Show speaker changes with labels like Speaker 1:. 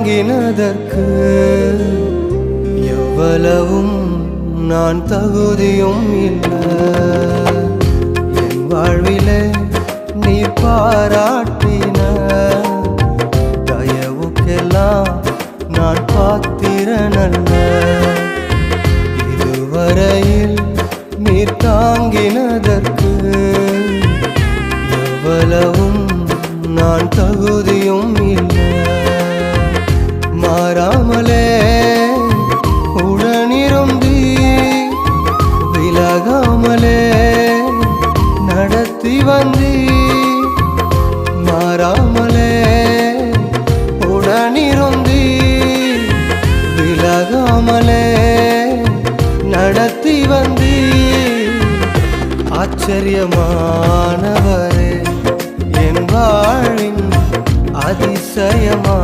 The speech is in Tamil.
Speaker 1: தாங்கினதற்கு எவ்வளவும் நான் தகுதியும் இல்லை. என் வாழ்விலே நீ பாராட்டின தயவுக்கெல்லாம் நான் பாத்திரனல்ல. இதுவரையில் நீ தாங்கினதற்கு எவ்வளவும் நான் தகுதியும் இல்லை. மாறாமலே உடனிருந்தி விலகாமலே நடத்தி வந்தி. மாறாமலே உடனிருந்தி விலகாமலே நடத்தி வந்தி. ஆச்சரியமானவரே, என் வாழின் அதிசயமா